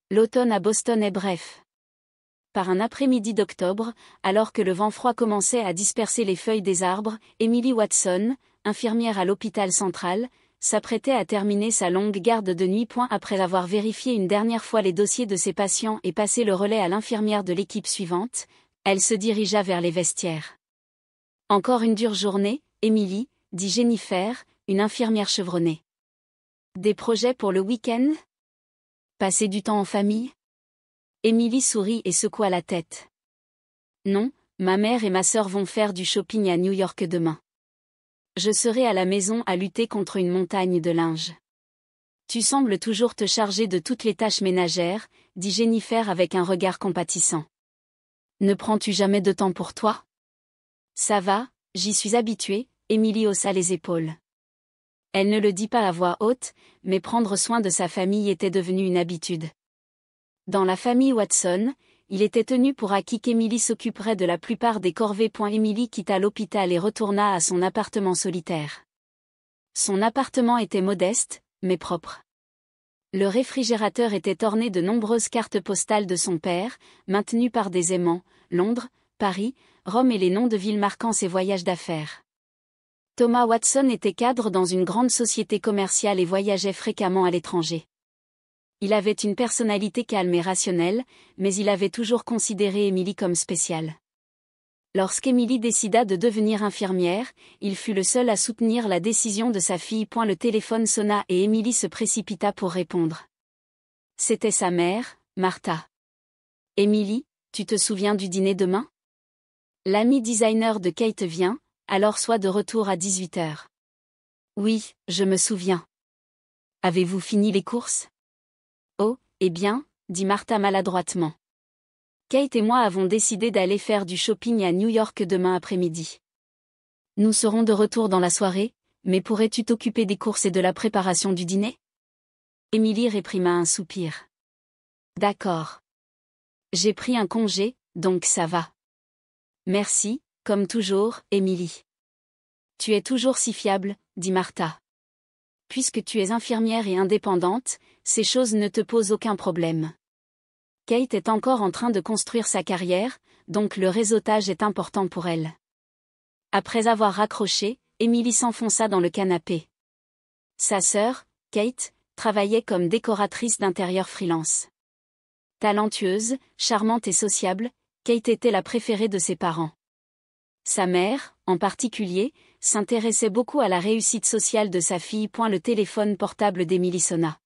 L'automne à Boston est bref. Par un après-midi d'octobre, alors que le vent froid commençait à disperser les feuilles des arbres, Emily Watson, infirmière à l'hôpital central, s'apprêtait à terminer sa longue garde de nuit. Après avoir vérifié une dernière fois les dossiers de ses patients et passé le relais à l'infirmière de l'équipe suivante, elle se dirigea vers les vestiaires. Encore une dure journée, Emily, dit Jennifer, une infirmière chevronnée. Des projets pour le week-end? Passer du temps en famille? Emily sourit et secoua la tête. Non, ma mère et ma sœur vont faire du shopping à New York demain. Je serai à la maison à lutter contre une montagne de linge. Tu sembles toujours te charger de toutes les tâches ménagères, dit Jennifer avec un regard compatissant. Ne prends-tu jamais de temps pour toi? Ça va, j'y suis habituée, Emily haussa les épaules. Elle ne le dit pas à voix haute, mais prendre soin de sa famille était devenu une habitude. Dans la famille Watson, il était tenu pour acquis qu'Emily s'occuperait de la plupart des corvées. Emily quitta l'hôpital et retourna à son appartement solitaire. Son appartement était modeste, mais propre. Le réfrigérateur était orné de nombreuses cartes postales de son père, maintenues par des aimants, Londres, Paris, Rome et les noms de villes marquant ses voyages d'affaires. Thomas Watson était cadre dans une grande société commerciale et voyageait fréquemment à l'étranger. Il avait une personnalité calme et rationnelle, mais il avait toujours considéré Emily comme spéciale. Lorsqu'Emily décida de devenir infirmière, il fut le seul à soutenir la décision de sa fille. Le téléphone sonna et Emily se précipita pour répondre. C'était sa mère, Martha. Emily, tu te souviens du dîner demain? L'ami designer de Kate vient, alors soit de retour à 18h. Oui, je me souviens. Avez-vous fini les courses? Oh, eh bien, dit Martha maladroitement. Kate et moi avons décidé d'aller faire du shopping à New York demain après-midi. Nous serons de retour dans la soirée, mais pourrais-tu t'occuper des courses et de la préparation du dîner? Emily réprima un soupir. D'accord. J'ai pris un congé, donc ça va. Merci, comme toujours, Emily. Tu es toujours si fiable, dit Martha. Puisque tu es infirmière et indépendante, ces choses ne te posent aucun problème. Kate est encore en train de construire sa carrière, donc le réseautage est important pour elle. Après avoir raccroché, Emily s'enfonça dans le canapé. Sa sœur, Kate, travaillait comme décoratrice d'intérieur freelance. Talentueuse, charmante et sociable, Kate était la préférée de ses parents. Sa mère, en particulier, s'intéressait beaucoup à la réussite sociale de sa fille. Le téléphone portable d'Emily sonna.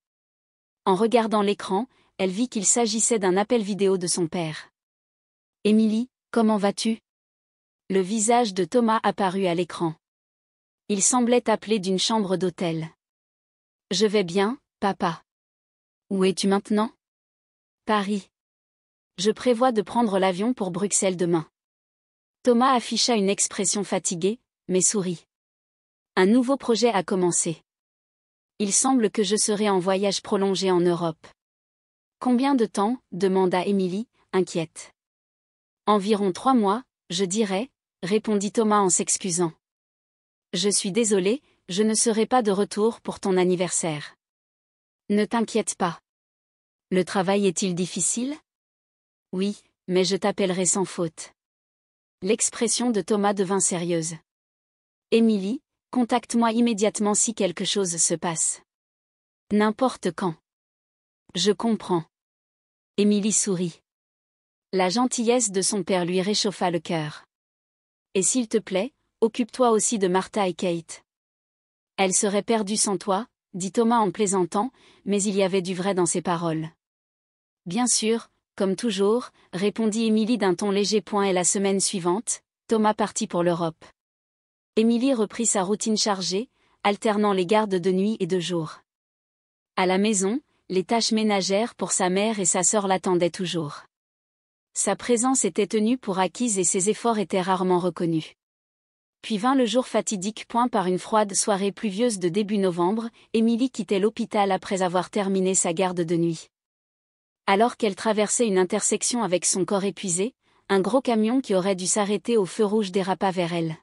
En regardant l'écran, elle vit qu'il s'agissait d'un appel vidéo de son père. « Emily, comment vas-tu » Le visage de Thomas apparut à l'écran. Il semblait appeler d'une chambre d'hôtel. « Je vais bien, papa. »« Où es-tu maintenant ?»« Paris. Je prévois de prendre l'avion pour Bruxelles demain. » Thomas afficha une expression fatiguée, mais sourit. Un nouveau projet a commencé. Il semble que je serai en voyage prolongé en Europe. Combien de temps? Demanda Emily, inquiète. Environ 3 mois, je dirais, répondit Thomas en s'excusant. Je suis désolé, je ne serai pas de retour pour ton anniversaire. Ne t'inquiète pas. Le travail est-il difficile? Oui, mais je t'appellerai sans faute. L'expression de Thomas devint sérieuse. Emily, contacte-moi immédiatement si quelque chose se passe. N'importe quand. Je comprends. Emily sourit. La gentillesse de son père lui réchauffa le cœur. Et s'il te plaît, occupe-toi aussi de Martha et Kate. Elle serait perdue sans toi, dit Thomas en plaisantant, mais il y avait du vrai dans ses paroles. Bien sûr, comme toujours, répondit Emily d'un ton léger. Et la semaine suivante, Thomas partit pour l'Europe. Emily reprit sa routine chargée, alternant les gardes de nuit et de jour. À la maison, les tâches ménagères pour sa mère et sa sœur l'attendaient toujours. Sa présence était tenue pour acquise et ses efforts étaient rarement reconnus. Puis vint le jour fatidique. Par une froide soirée pluvieuse de début novembre, Emily quittait l'hôpital après avoir terminé sa garde de nuit. Alors qu'elle traversait une intersection avec son corps épuisé, un gros camion qui aurait dû s'arrêter au feu rouge dérapa vers elle.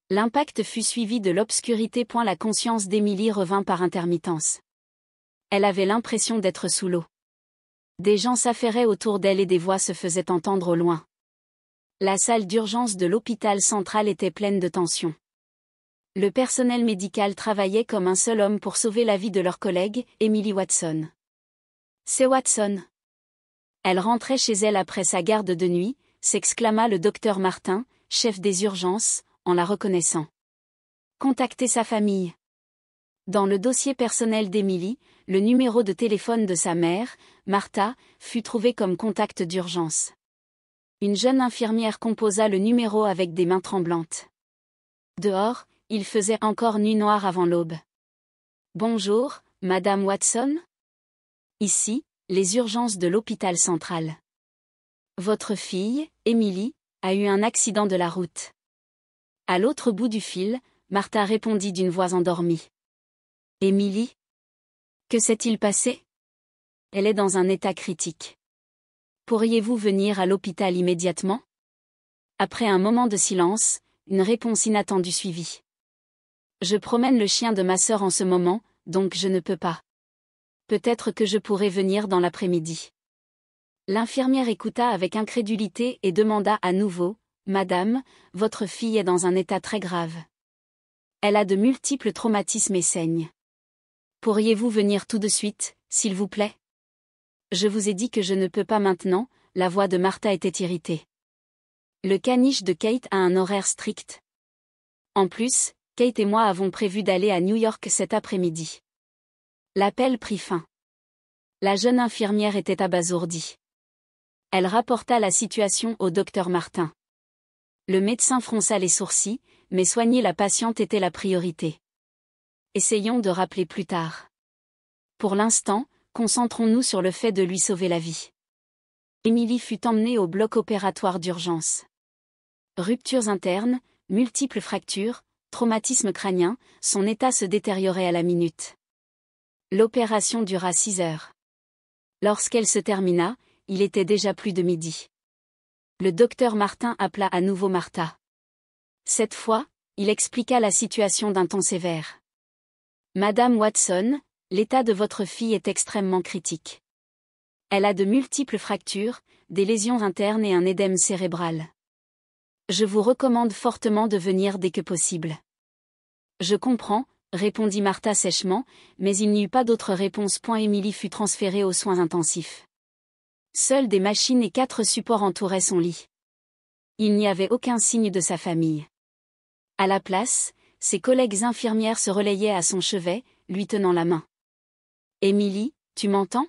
L'impact fut suivi de l'obscurité. La conscience d'Emily revint par intermittence. Elle avait l'impression d'être sous l'eau. Des gens s'affairaient autour d'elle et des voix se faisaient entendre au loin. La salle d'urgence de l'hôpital central était pleine de tension. Le personnel médical travaillait comme un seul homme pour sauver la vie de leur collègue, Emily Watson. C'est Watson. Elle rentrait chez elle après sa garde de nuit, s'exclama le docteur Martin, chef des urgences, en la reconnaissant. Contactez sa famille. Dans le dossier personnel d'Emily, le numéro de téléphone de sa mère, Martha, fut trouvé comme contact d'urgence. Une jeune infirmière composa le numéro avec des mains tremblantes. Dehors, il faisait encore nuit noire avant l'aube. « Bonjour, Madame Watson ? Ici, les urgences de l'hôpital central. Votre fille, Emily, a eu un accident de la route. » À l'autre bout du fil, Martha répondit d'une voix endormie. « Emily ? Que s'est-il passé ? Elle est dans un état critique. Pourriez-vous venir à l'hôpital immédiatement ? » Après un moment de silence, une réponse inattendue suivit. « Je promène le chien de ma sœur en ce moment, donc je ne peux pas. Peut-être que je pourrai venir dans l'après-midi. » L'infirmière écouta avec incrédulité et demanda à nouveau, « Madame, votre fille est dans un état très grave. Elle a de multiples traumatismes et saigne. Pourriez-vous venir tout de suite, s'il vous plaît ? » Je vous ai dit que je ne peux pas maintenant, la voix de Martha était irritée. Le caniche de Kate a un horaire strict. En plus, Kate et moi avons prévu d'aller à New York cet après-midi. L'appel prit fin. La jeune infirmière était abasourdie. Elle rapporta la situation au docteur Martin. Le médecin fronça les sourcils, mais soigner la patiente était la priorité. Essayons de rappeler plus tard. Pour l'instant, concentrons-nous sur le fait de lui sauver la vie. Emily fut emmenée au bloc opératoire d'urgence. Ruptures internes, multiples fractures, traumatisme crânien, son état se détériorait à la minute. L'opération dura 6 heures. Lorsqu'elle se termina, il était déjà plus de midi. Le docteur Martin appela à nouveau Martha. Cette fois, il expliqua la situation d'un ton sévère. « Madame Watson, l'état de votre fille est extrêmement critique. Elle a de multiples fractures, des lésions internes et un édème cérébral. Je vous recommande fortement de venir dès que possible. » « Je comprends, » répondit Martha sèchement, mais il n'y eut pas d'autre réponse. Emily fut transférée aux soins intensifs. Seules des machines et 4 supports entouraient son lit. Il n'y avait aucun signe de sa famille. À la place, ses collègues infirmières se relayaient à son chevet, lui tenant la main. « Emily, tu m'entends ?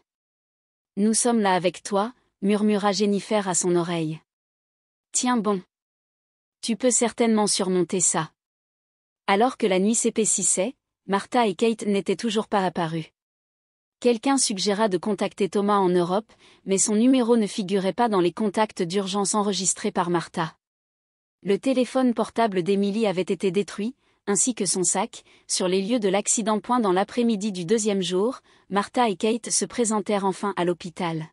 Nous sommes là avec toi, » murmura Jennifer à son oreille. « Tiens bon. Tu peux certainement surmonter ça. » Alors que la nuit s'épaississait, Martha et Kate n'étaient toujours pas apparues. Quelqu'un suggéra de contacter Thomas en Europe, mais son numéro ne figurait pas dans les contacts d'urgence enregistrés par Martha. Le téléphone portable d'Emily avait été détruit, ainsi que son sac, sur les lieux de l'accident. Dans l'après-midi du 2e jour, Martha et Kate se présentèrent enfin à l'hôpital.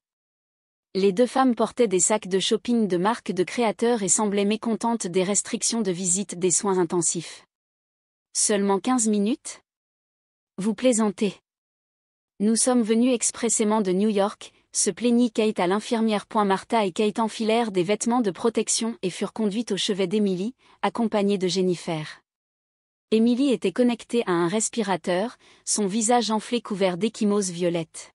Les 2 femmes portaient des sacs de shopping de marque de créateurs et semblaient mécontentes des restrictions de visite des soins intensifs. « Seulement 15 minutes ? Vous plaisantez. Nous sommes venus expressément de New York, » se plaignit Kate à l'infirmière. Martha et Kate enfilèrent des vêtements de protection et furent conduites au chevet d'Emily, accompagnées de Jennifer. Emily était connectée à un respirateur, son visage enflé couvert d'échymoses violettes.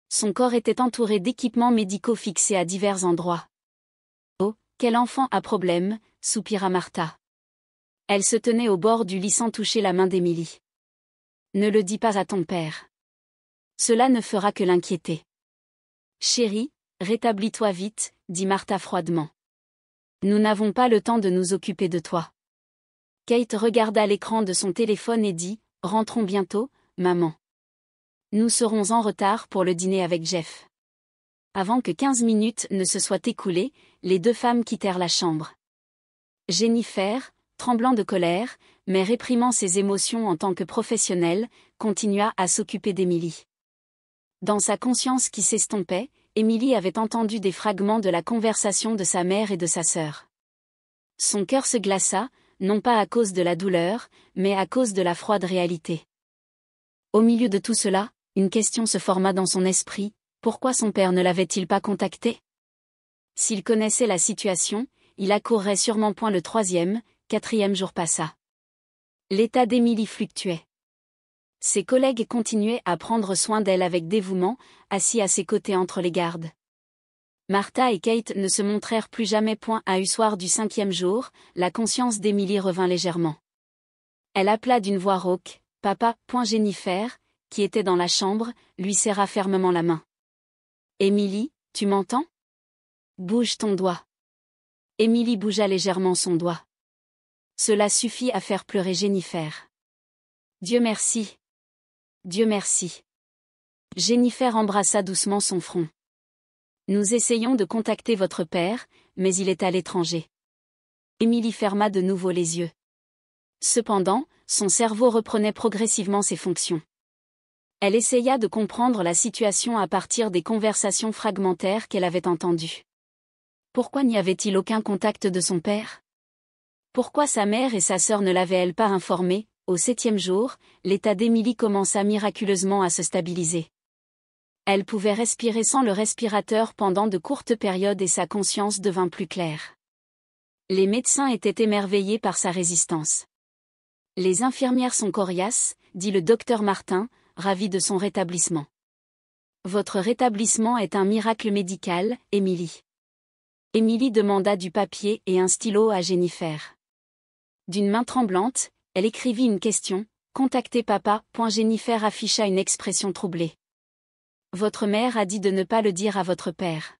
Son corps était entouré d'équipements médicaux fixés à divers endroits. « Oh, quel enfant à problème !» soupira Martha. Elle se tenait au bord du lit sans toucher la main d'Emily. « Ne le dis pas à ton père. Cela ne fera que l'inquiéter. »« Chérie, rétablis-toi vite, » dit Martha froidement. « Nous n'avons pas le temps de nous occuper de toi. » Kate regarda l'écran de son téléphone et dit, « Rentrons bientôt, maman. Nous serons en retard pour le dîner avec Jeff. » Avant que 15 minutes ne se soient écoulées, les 2 femmes quittèrent la chambre. Jennifer, tremblant de colère, mais réprimant ses émotions en tant que professionnelle, continua à s'occuper d'Emily. Dans sa conscience qui s'estompait, Emily avait entendu des fragments de la conversation de sa mère et de sa sœur. Son cœur se glaça, non pas à cause de la douleur, mais à cause de la froide réalité. Au milieu de tout cela, une question se forma dans son esprit, Pourquoi son père ne l'avait-il pas contacté? S'il connaissait la situation, il accourrait sûrement point le 3e, 4e jour passa. L'état d'Emily fluctuait. Ses collègues continuaient à prendre soin d'elle avec dévouement, assis à ses côtés entre les gardes. Martha et Kate ne se montrèrent plus jamais point à soir du 5e jour, la conscience d'Emily revint légèrement. Elle appela d'une voix rauque, « Papa ». Jennifer, qui était dans la chambre, lui serra fermement la main. « Emily, tu m'entends? Bouge ton doigt. » Emily bougea légèrement son doigt. Cela suffit à faire pleurer Jennifer. « Dieu merci. Dieu merci. » Jennifer embrassa doucement son front. « Nous essayons de contacter votre père, mais il est à l'étranger. » Emily ferma de nouveau les yeux. Cependant, son cerveau reprenait progressivement ses fonctions. Elle essaya de comprendre la situation à partir des conversations fragmentaires qu'elle avait entendues. Pourquoi n'y avait-il aucun contact de son père? Pourquoi sa mère et sa sœur ne l'avaient-elles pas informée? Au 7e jour, l'état d'Emily commença miraculeusement à se stabiliser. Elle pouvait respirer sans le respirateur pendant de courtes périodes et sa conscience devint plus claire. Les médecins étaient émerveillés par sa résistance. Les infirmières sont coriaces, dit le docteur Martin, ravi de son rétablissement. Votre rétablissement est un miracle médical, Emily. Emily demanda du papier et un stylo à Jennifer. D'une main tremblante, elle écrivit une question, « Contactez papa ». Jennifer afficha une expression troublée. Votre mère a dit de ne pas le dire à votre père.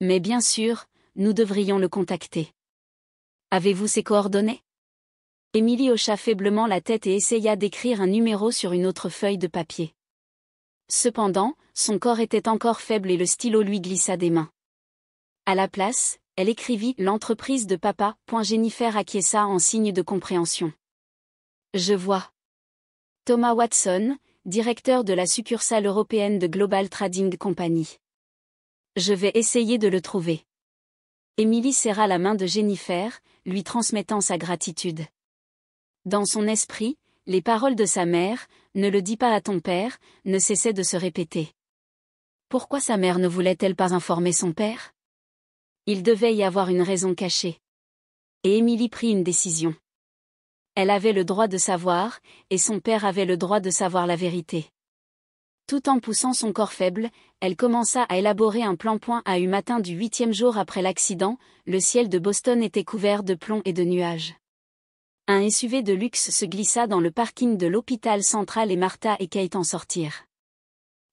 Mais bien sûr, nous devrions le contacter. Avez-vous ses coordonnées? Emily hocha faiblement la tête et essaya d'écrire un numéro sur une autre feuille de papier. Cependant, son corps était encore faible et le stylo lui glissa des mains. À la place, elle écrivit « L'entreprise de papa ». Jennifer acquiesça en signe de compréhension. Je vois. Thomas Watson, directeur de la succursale européenne de Global Trading Company. Je vais essayer de le trouver. Emily serra la main de Jennifer, lui transmettant sa gratitude. Dans son esprit, les paroles de sa mère, « Ne le dis pas à ton père », ne cessaient de se répéter. Pourquoi sa mère ne voulait-elle pas informer son père? Il devait y avoir une raison cachée. Et Emily prit une décision. Elle avait le droit de savoir, et son père avait le droit de savoir la vérité. Tout en poussant son corps faible, elle commença à élaborer un plan. À matin du 8e jour après l'accident, le ciel de Boston était couvert de plomb et de nuages. Un SUV de luxe se glissa dans le parking de l'hôpital central et Martha et Kate en sortirent.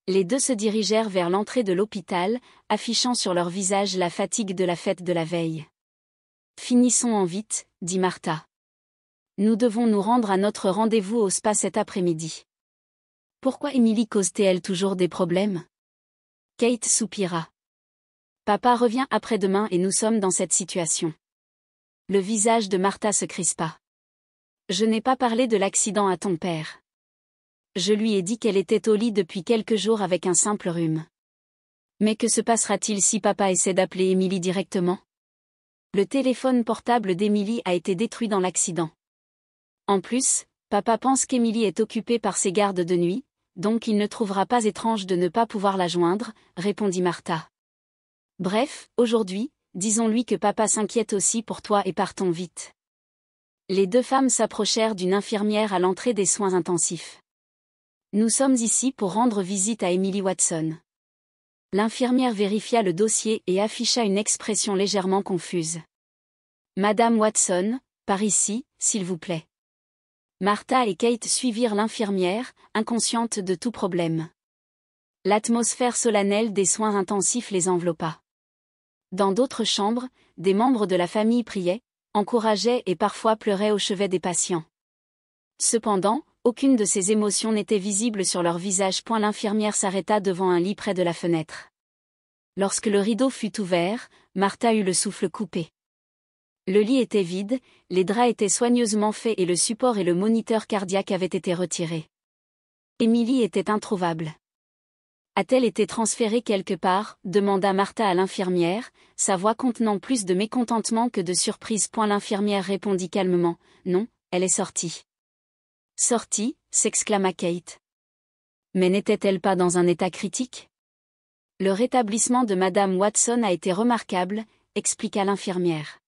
Les deux se dirigèrent vers l'entrée de l'hôpital, affichant sur leur visage la fatigue de la fête de la veille. « Finissons en vite », dit Martha. « Nous devons nous rendre à notre rendez-vous au spa cet après-midi. » Pourquoi Emily cause-t-elle toujours des problèmes? Kate soupira. Papa revient après-demain et nous sommes dans cette situation. Le visage de Martha se crispa. Je n'ai pas parlé de l'accident à ton père. Je lui ai dit qu'elle était au lit depuis quelques jours avec un simple rhume. Mais que se passera-t-il si papa essaie d'appeler Emily directement? Le téléphone portable d'Emily a été détruit dans l'accident. En plus, papa pense qu'Emily est occupée par ses gardes de nuit, donc il ne trouvera pas étrange de ne pas pouvoir la joindre, répondit Martha. Bref, aujourd'hui, disons-lui que papa s'inquiète aussi pour toi et partons vite. Les deux femmes s'approchèrent d'une infirmière à l'entrée des soins intensifs. Nous sommes ici pour rendre visite à Emily Watson. L'infirmière vérifia le dossier et afficha une expression légèrement confuse. Madame Watson, par ici, s'il vous plaît. Martha et Kate suivirent l'infirmière, inconsciente de tout problème. L'atmosphère solennelle des soins intensifs les enveloppa. Dans d'autres chambres, des membres de la famille priaient, encourageaient et parfois pleuraient au chevet des patients. Cependant, aucune de ces émotions n'était visible sur leur visage. L'infirmière s'arrêta devant un lit près de la fenêtre. Lorsque le rideau fut ouvert, Martha eut le souffle coupé. Le lit était vide, les draps étaient soigneusement faits et le support et le moniteur cardiaque avaient été retirés. Emily était introuvable. A-t-elle été transférée quelque part, demanda Martha à l'infirmière, sa voix contenant plus de mécontentement que de surprise. L'infirmière répondit calmement, non, elle est sortie. Sortie, s'exclama Kate. Mais n'était-elle pas dans un état critique? Le rétablissement de Madame Watson a été remarquable, expliqua l'infirmière.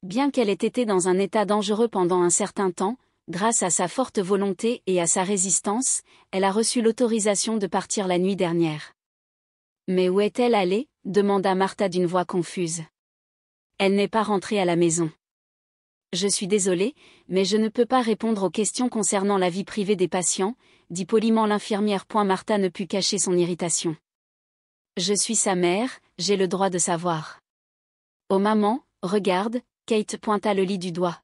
Bien qu'elle ait été dans un état dangereux pendant un certain temps, grâce à sa forte volonté et à sa résistance, elle a reçu l'autorisation de partir la nuit dernière. Mais où est-elle allée ? Demanda Martha d'une voix confuse. Elle n'est pas rentrée à la maison. Je suis désolée, mais je ne peux pas répondre aux questions concernant la vie privée des patients, dit poliment l'infirmière. Martha ne put cacher son irritation. Je suis sa mère, j'ai le droit de savoir. Oh maman, regarde, Kate pointa le lit du doigt.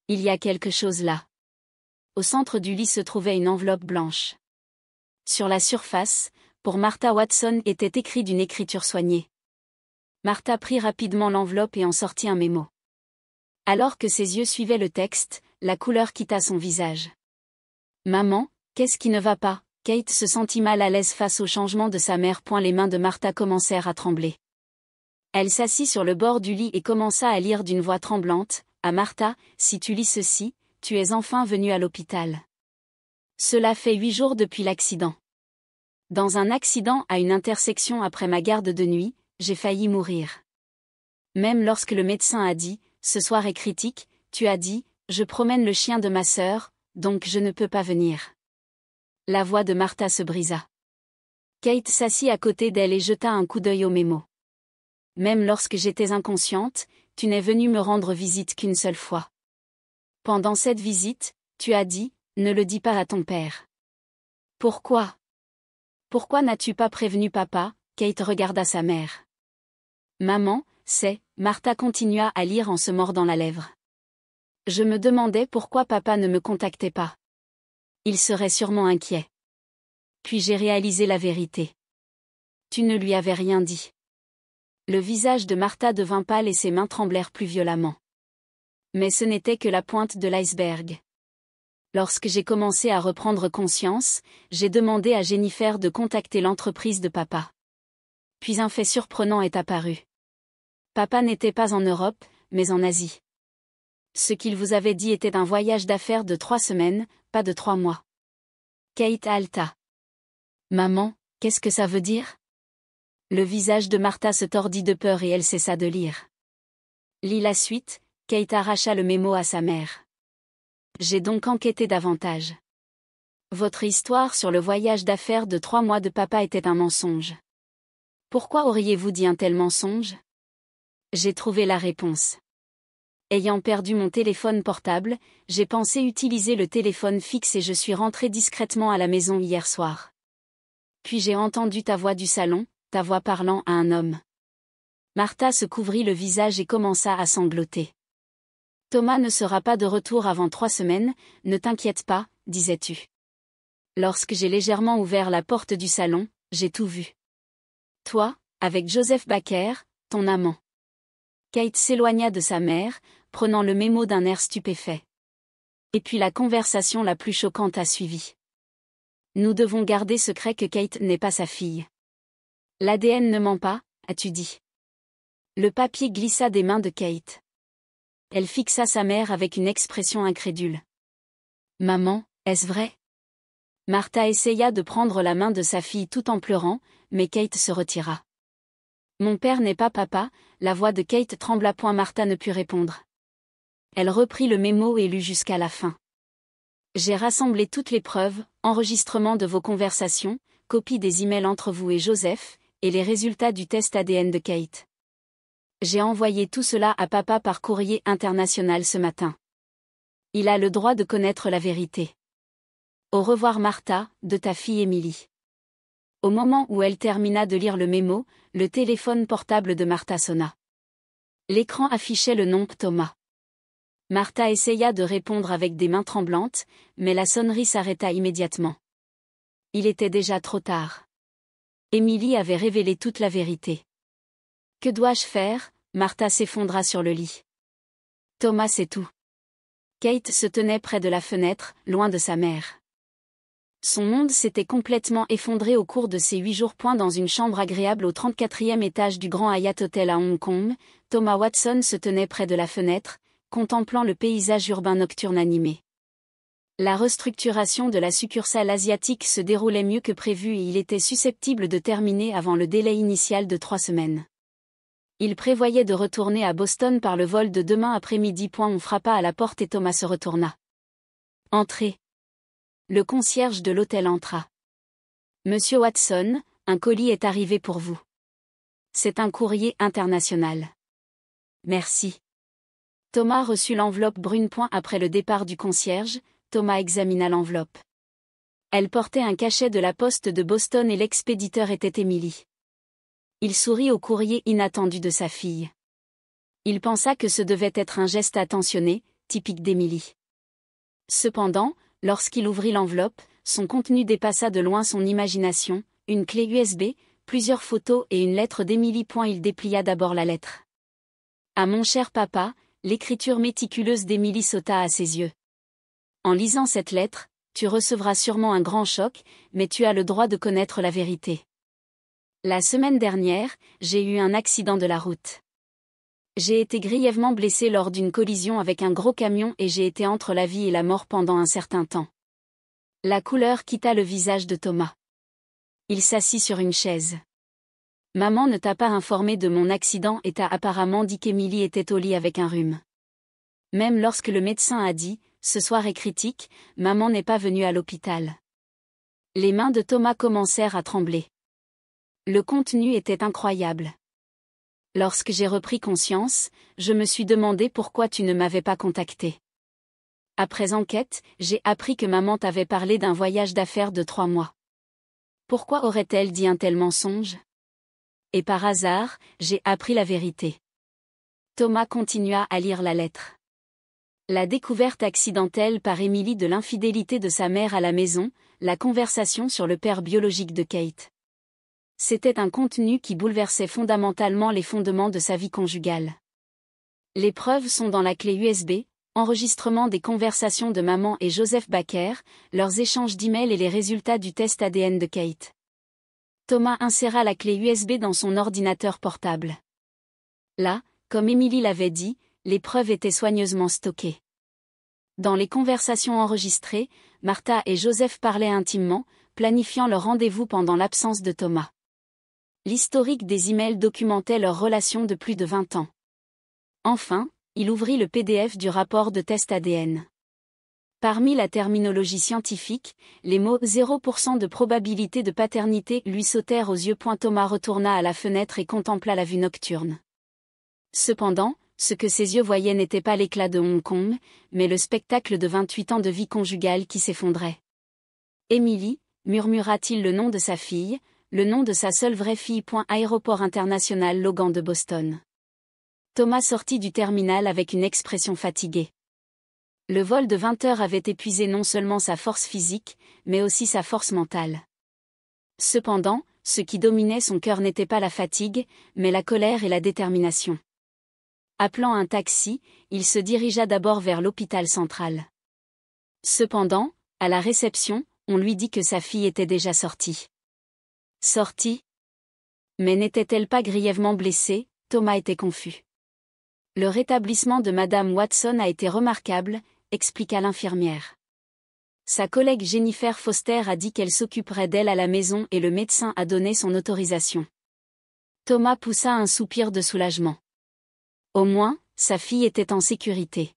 Il y a quelque chose là. Au centre du lit se trouvait une enveloppe blanche. Sur la surface, pour Martha Watson était écrit d'une écriture soignée. Martha prit rapidement l'enveloppe et en sortit un mémo. Alors que ses yeux suivaient le texte, la couleur quitta son visage. Maman, qu'est-ce qui ne va pas ? Kate se sentit mal à l'aise face au changement de sa mère. Les mains de Martha commencèrent à trembler. Elle s'assit sur le bord du lit et commença à lire d'une voix tremblante. À Martha, si tu lis ceci, tu es enfin venue à l'hôpital. Cela fait 8 jours depuis l'accident. Dans un accident à une intersection après ma garde de nuit, j'ai failli mourir. Même lorsque le médecin a dit, ce soir est critique, tu as dit, je promène le chien de ma sœur, donc je ne peux pas venir. La voix de Martha se brisa. Kate s'assit à côté d'elle et jeta un coup d'œil au mémo. Même lorsque j'étais inconsciente, tu n'es venue me rendre visite qu'une seule fois. Pendant cette visite, tu as dit, ne le dis pas à ton père. Pourquoi ? Pourquoi n'as-tu pas prévenu papa ? Kate regarda sa mère. Maman, Martha continua à lire en se mordant la lèvre. Je me demandais pourquoi papa ne me contactait pas. Il serait sûrement inquiet. Puis j'ai réalisé la vérité. Tu ne lui avais rien dit. Le visage de Martha devint pâle et ses mains tremblèrent plus violemment. Mais ce n'était que la pointe de l'iceberg. Lorsque j'ai commencé à reprendre conscience, j'ai demandé à Jennifer de contacter l'entreprise de papa. Puis un fait surprenant est apparu. Papa n'était pas en Europe, mais en Asie. Ce qu'il vous avait dit était un voyage d'affaires de 3 semaines, pas de 3 mois. Kate haleta. Maman, qu'est-ce que ça veut dire ? Le visage de Martha se tordit de peur et elle cessa de lire. Lis la suite, Kate arracha le mémo à sa mère. J'ai donc enquêté davantage. Votre histoire sur le voyage d'affaires de 3 mois de papa était un mensonge. Pourquoi auriez-vous dit un tel mensonge ? J'ai trouvé la réponse. Ayant perdu mon téléphone portable, j'ai pensé utiliser le téléphone fixe et je suis rentrée discrètement à la maison hier soir. Puis j'ai entendu ta voix du salon, ta voix parlant à un homme. Martha se couvrit le visage et commença à sangloter. Thomas ne sera pas de retour avant 3 semaines, ne t'inquiète pas, disais-tu. Lorsque j'ai légèrement ouvert la porte du salon, j'ai tout vu. Toi, avec Joseph Baker, ton amant. Kate s'éloigna de sa mère, prenant le mémo d'un air stupéfait. Et puis la conversation la plus choquante a suivi. Nous devons garder secret que Kate n'est pas sa fille. L'ADN ne ment pas, as-tu dit. Le papier glissa des mains de Kate. Elle fixa sa mère avec une expression incrédule. Maman, est-ce vrai ? Martha essaya de prendre la main de sa fille tout en pleurant, mais Kate se retira. Mon père n'est pas papa, la voix de Kate trembla. Martha ne put répondre. Elle reprit le mémo et lut jusqu'à la fin. J'ai rassemblé toutes les preuves, enregistrements de vos conversations, copies des emails entre vous et Joseph, et les résultats du test ADN de Kate. J'ai envoyé tout cela à papa par courrier international ce matin. Il a le droit de connaître la vérité. Au revoir Martha, de ta fille Emily. Au moment où elle termina de lire le mémo, le téléphone portable de Martha sonna. L'écran affichait le nom Thomas. Martha essaya de répondre avec des mains tremblantes, mais la sonnerie s'arrêta immédiatement. Il était déjà trop tard. Emily avait révélé toute la vérité. Que dois-je faire ? Martha s'effondra sur le lit. Thomas c'est tout. Kate se tenait près de la fenêtre, loin de sa mère. Son monde s'était complètement effondré au cours de ces 8 jours. Dans une chambre agréable au 34e étage du Grand Hyatt Hotel à Hong Kong, Thomas Watson se tenait près de la fenêtre, contemplant le paysage urbain nocturne animé. La restructuration de la succursale asiatique se déroulait mieux que prévu et il était susceptible de terminer avant le délai initial de 3 semaines. Il prévoyait de retourner à Boston par le vol de demain après-midi. On frappa à la porte et Thomas se retourna. Entrez. Le concierge de l'hôtel entra. Monsieur Watson, un colis est arrivé pour vous. C'est un courrier international. Merci. Thomas reçut l'enveloppe brune. Après le départ du concierge, Thomas examina l'enveloppe. Elle portait un cachet de la poste de Boston et l'expéditeur était Emily. Il sourit au courrier inattendu de sa fille. Il pensa que ce devait être un geste attentionné, typique d'Emily. Cependant, lorsqu'il ouvrit l'enveloppe, son contenu dépassa de loin son imagination, une clé USB, plusieurs photos et une lettre d'Emily. Il déplia d'abord la lettre. À mon cher papa, l'écriture méticuleuse d'Emily sauta à ses yeux. En lisant cette lettre, tu recevras sûrement un grand choc, mais tu as le droit de connaître la vérité. La semaine dernière, j'ai eu un accident de la route. J'ai été grièvement blessé lors d'une collision avec un gros camion et j'ai été entre la vie et la mort pendant un certain temps. La couleur quitta le visage de Thomas. Il s'assit sur une chaise. Maman ne t'a pas informé de mon accident et t'a apparemment dit qu'Emily était au lit avec un rhume. Même lorsque le médecin a dit « ce soir est critique », maman n'est pas venue à l'hôpital. Les mains de Thomas commencèrent à trembler. Le contenu était incroyable. Lorsque j'ai repris conscience, je me suis demandé pourquoi tu ne m'avais pas contacté. Après enquête, j'ai appris que maman t'avait parlé d'un voyage d'affaires de 3 mois. Pourquoi aurait-elle dit un tel mensonge? Et par hasard, j'ai appris la vérité. Thomas continua à lire la lettre. La découverte accidentelle par Emily de l'infidélité de sa mère à la maison, la conversation sur le père biologique de Kate. C'était un contenu qui bouleversait fondamentalement les fondements de sa vie conjugale. Les preuves sont dans la clé USB, enregistrement des conversations de maman et Joseph Baker, leurs échanges d'emails et les résultats du test ADN de Kate. Thomas inséra la clé USB dans son ordinateur portable. Là, comme Emily l'avait dit, les preuves étaient soigneusement stockées. Dans les conversations enregistrées, Martha et Joseph parlaient intimement, planifiant leur rendez-vous pendant l'absence de Thomas. L'historique des emails documentait leur relation de plus de 20 ans. Enfin, il ouvrit le PDF du rapport de test ADN. Parmi la terminologie scientifique, les mots 0% de probabilité de paternité lui sautèrent aux yeux. Thomas retourna à la fenêtre et contempla la vue nocturne. Cependant, ce que ses yeux voyaient n'était pas l'éclat de Hong Kong, mais le spectacle de 28 ans de vie conjugale qui s'effondrait. Emily, murmura-t-il le nom de sa fille, le nom de sa seule vraie fille. Aéroport international Logan de Boston. Thomas sortit du terminal avec une expression fatiguée. Le vol de 20 heures avait épuisé non seulement sa force physique, mais aussi sa force mentale. Cependant, ce qui dominait son cœur n'était pas la fatigue, mais la colère et la détermination. Appelant un taxi, il se dirigea d'abord vers l'hôpital central. Cependant, à la réception, on lui dit que sa fille était déjà sortie. Sortie? Mais n'était-elle pas grièvement blessée? Thomas était confus. Le rétablissement de Madame Watson a été remarquable, expliqua l'infirmière. Sa collègue Jennifer Foster a dit qu'elle s'occuperait d'elle à la maison et le médecin a donné son autorisation. Thomas poussa un soupir de soulagement. Au moins, sa fille était en sécurité.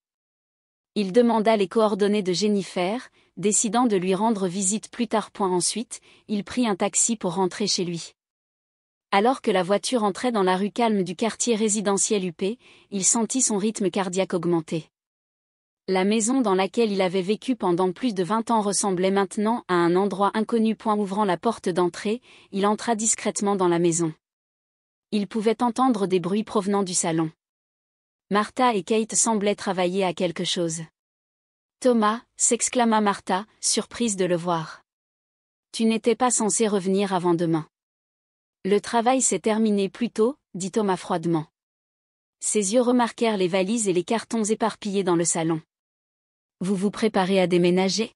Il demanda les coordonnées de Jennifer, décidant de lui rendre visite plus tard. Ensuite, il prit un taxi pour rentrer chez lui. Alors que la voiture entrait dans la rue calme du quartier résidentiel UP, il sentit son rythme cardiaque augmenter. La maison dans laquelle il avait vécu pendant plus de 20 ans ressemblait maintenant à un endroit inconnu. Ouvrant la porte d'entrée, il entra discrètement dans la maison. Il pouvait entendre des bruits provenant du salon. Martha et Kate semblaient travailler à quelque chose. Thomas, s'exclama Martha, surprise de le voir. Tu n'étais pas censé revenir avant demain. Le travail s'est terminé plus tôt, dit Thomas froidement. Ses yeux remarquèrent les valises et les cartons éparpillés dans le salon. Vous vous préparez à déménager?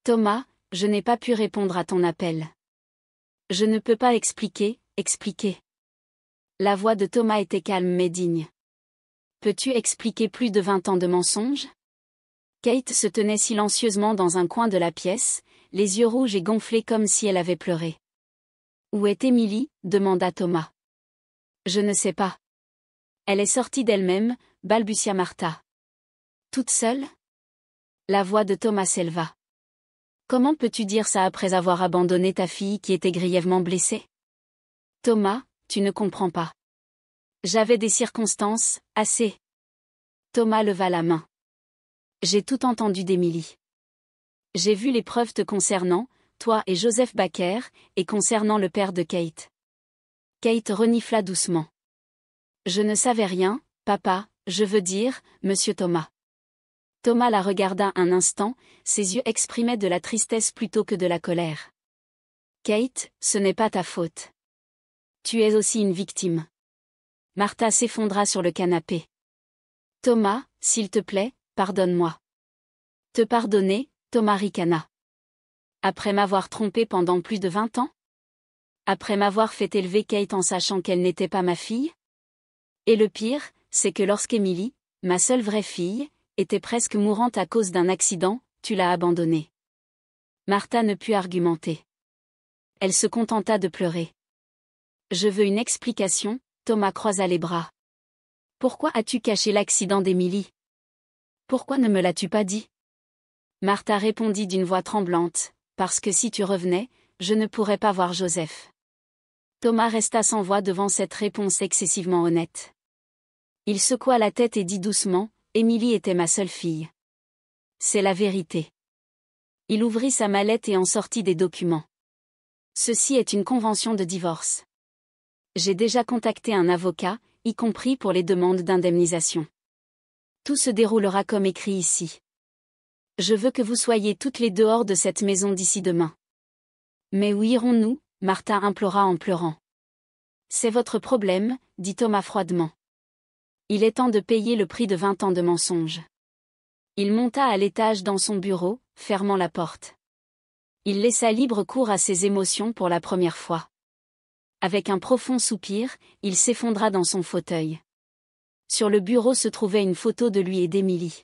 Thomas, je n'ai pas pu répondre à ton appel. Je ne peux pas expliquer. La voix de Thomas était calme mais digne. Peux-tu expliquer plus de 20 ans de mensonges? Kate se tenait silencieusement dans un coin de la pièce, les yeux rouges et gonflés comme si elle avait pleuré. « Où est Emily ?» demanda Thomas. « Je ne sais pas. Elle est sortie d'elle-même, balbutia Martha. « Toute seule ?» La voix de Thomas s'éleva. « Comment peux-tu dire ça après avoir abandonné ta fille qui était grièvement blessée ? Thomas, tu ne comprends pas. J'avais des circonstances, assez. » Thomas leva la main. « J'ai tout entendu d'Emily. J'ai vu les preuves te concernant, toi et Joseph Baker, et concernant le père de Kate. » Kate renifla doucement. « Je ne savais rien, papa, je veux dire, monsieur Thomas. » Thomas la regarda un instant, ses yeux exprimaient de la tristesse plutôt que de la colère. « Kate, ce n'est pas ta faute. Tu es aussi une victime. » Martha s'effondra sur le canapé. « Thomas, s'il te plaît, pardonne-moi. » « Te pardonner ?» Thomas ricana. « Après m'avoir trompé pendant plus de 20 ans ? Après m'avoir fait élever Kate en sachant qu'elle n'était pas ma fille ? Et le pire, c'est que lorsqu'Emily, ma seule vraie fille, était presque mourante à cause d'un accident, tu l'as abandonnée. » Martha ne put argumenter. Elle se contenta de pleurer. « Je veux une explication », Thomas croisa les bras. « Pourquoi as-tu caché l'accident d'Emily ? Pourquoi ne me l'as-tu pas dit ? » Martha répondit d'une voix tremblante, « Parce que si tu revenais, je ne pourrais pas voir Joseph. » Thomas resta sans voix devant cette réponse excessivement honnête. Il secoua la tête et dit doucement, « Emily était ma seule fille. C'est la vérité. » Il ouvrit sa mallette et en sortit des documents. « Ceci est une convention de divorce. J'ai déjà contacté un avocat, y compris pour les demandes d'indemnisation. Tout se déroulera comme écrit ici. Je veux que vous soyez toutes les deux hors de cette maison d'ici demain. » « Mais où irons-nous ?» Martha implora en pleurant. « C'est votre problème, » dit Thomas froidement. « Il est temps de payer le prix de 20 ans de mensonges. » Il monta à l'étage dans son bureau, fermant la porte. Il laissa libre cours à ses émotions pour la première fois. Avec un profond soupir, il s'effondra dans son fauteuil. Sur le bureau se trouvait une photo de lui et d'Emily.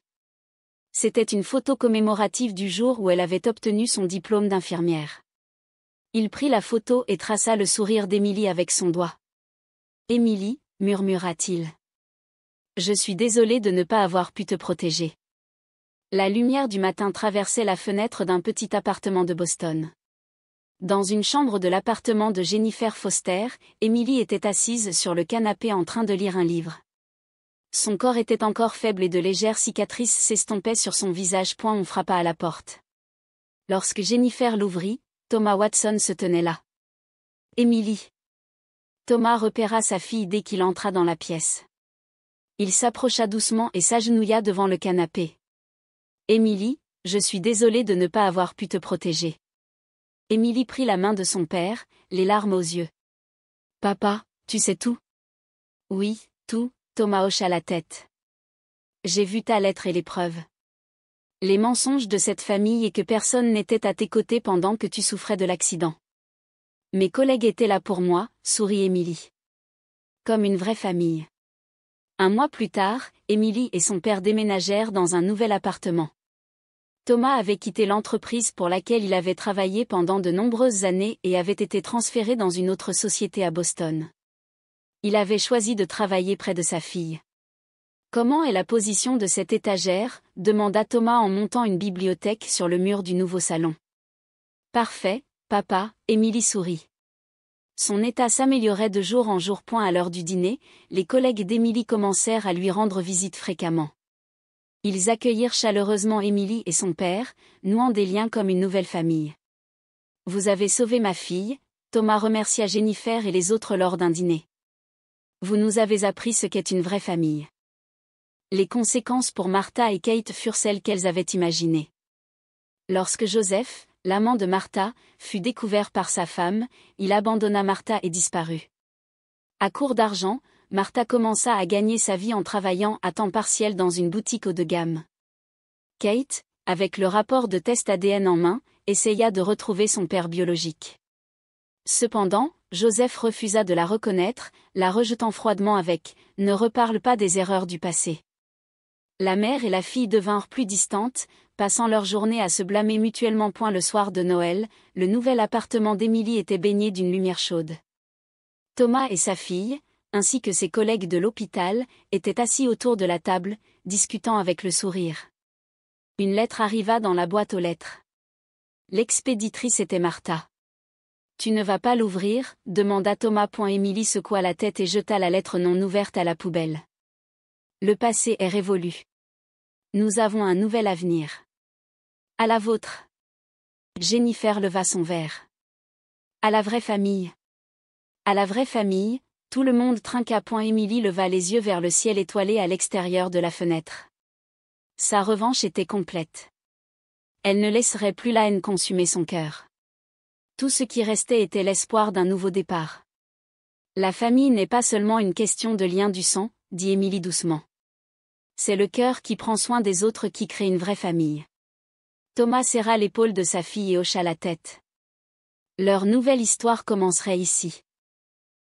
C'était une photo commémorative du jour où elle avait obtenu son diplôme d'infirmière. Il prit la photo et traça le sourire d'Emily avec son doigt. « Emily, » murmura-t-il. « Je suis désolé de ne pas avoir pu te protéger. » La lumière du matin traversait la fenêtre d'un petit appartement de Boston. Dans une chambre de l'appartement de Jennifer Foster, Emily était assise sur le canapé en train de lire un livre. Son corps était encore faible et de légères cicatrices s'estompaient sur son visage. On frappa à la porte. Lorsque Jennifer l'ouvrit, Thomas Watson se tenait là. « Emily. » Thomas repéra sa fille dès qu'il entra dans la pièce. Il s'approcha doucement et s'agenouilla devant le canapé. « Emily, je suis désolé de ne pas avoir pu te protéger. » Emily prit la main de son père, les larmes aux yeux. « Papa, tu sais tout ? » ?»« Oui, tout. » Thomas hocha la tête. « J'ai vu ta lettre et les preuves. Les mensonges de cette famille et que personne n'était à tes côtés pendant que tu souffrais de l'accident. Mes collègues étaient là pour moi, » sourit Emily. « Comme une vraie famille. » Un mois plus tard, Emily et son père déménagèrent dans un nouvel appartement. Thomas avait quitté l'entreprise pour laquelle il avait travaillé pendant de nombreuses années et avait été transféré dans une autre société à Boston. Il avait choisi de travailler près de sa fille. « Comment est la position de cette étagère ?» demanda Thomas en montant une bibliothèque sur le mur du nouveau salon. « Parfait, papa », Emily sourit. Son état s'améliorait de jour en jour. À l'heure du dîner, les collègues d'Emily commencèrent à lui rendre visite fréquemment. Ils accueillirent chaleureusement Emily et son père, nouant des liens comme une nouvelle famille. « Vous avez sauvé ma fille », Thomas remercia Jennifer et les autres lors d'un dîner. « Vous nous avez appris ce qu'est une vraie famille. » Les conséquences pour Martha et Kate furent celles qu'elles avaient imaginées. Lorsque Joseph, l'amant de Martha, fut découvert par sa femme, il abandonna Martha et disparut. À court d'argent, Martha commença à gagner sa vie en travaillant à temps partiel dans une boutique haut de gamme. Kate, avec le rapport de test ADN en main, essaya de retrouver son père biologique. Cependant, Joseph refusa de la reconnaître, la rejetant froidement avec « Ne reparle pas des erreurs du passé. » La mère et la fille devinrent plus distantes, passant leur journée à se blâmer mutuellement. Le soir de Noël, le nouvel appartement d'Emily était baigné d'une lumière chaude. Thomas et sa fille, ainsi que ses collègues de l'hôpital, étaient assis autour de la table, discutant avec le sourire. Une lettre arriva dans la boîte aux lettres. L'expéditrice était Martha. « Tu ne vas pas l'ouvrir ?» demanda Thomas. Emily secoua la tête et jeta la lettre non ouverte à la poubelle. Le passé est révolu. Nous avons un nouvel avenir. À la vôtre. Jennifer leva son verre. À la vraie famille. À la vraie famille, tout le monde trinqua. Emily leva les yeux vers le ciel étoilé à l'extérieur de la fenêtre. Sa revanche était complète. Elle ne laisserait plus la haine consumer son cœur. Tout ce qui restait était l'espoir d'un nouveau départ. La famille n'est pas seulement une question de lien du sang, dit Emily doucement. C'est le cœur qui prend soin des autres qui crée une vraie famille. Thomas serra l'épaule de sa fille et hocha la tête. Leur nouvelle histoire commencerait ici.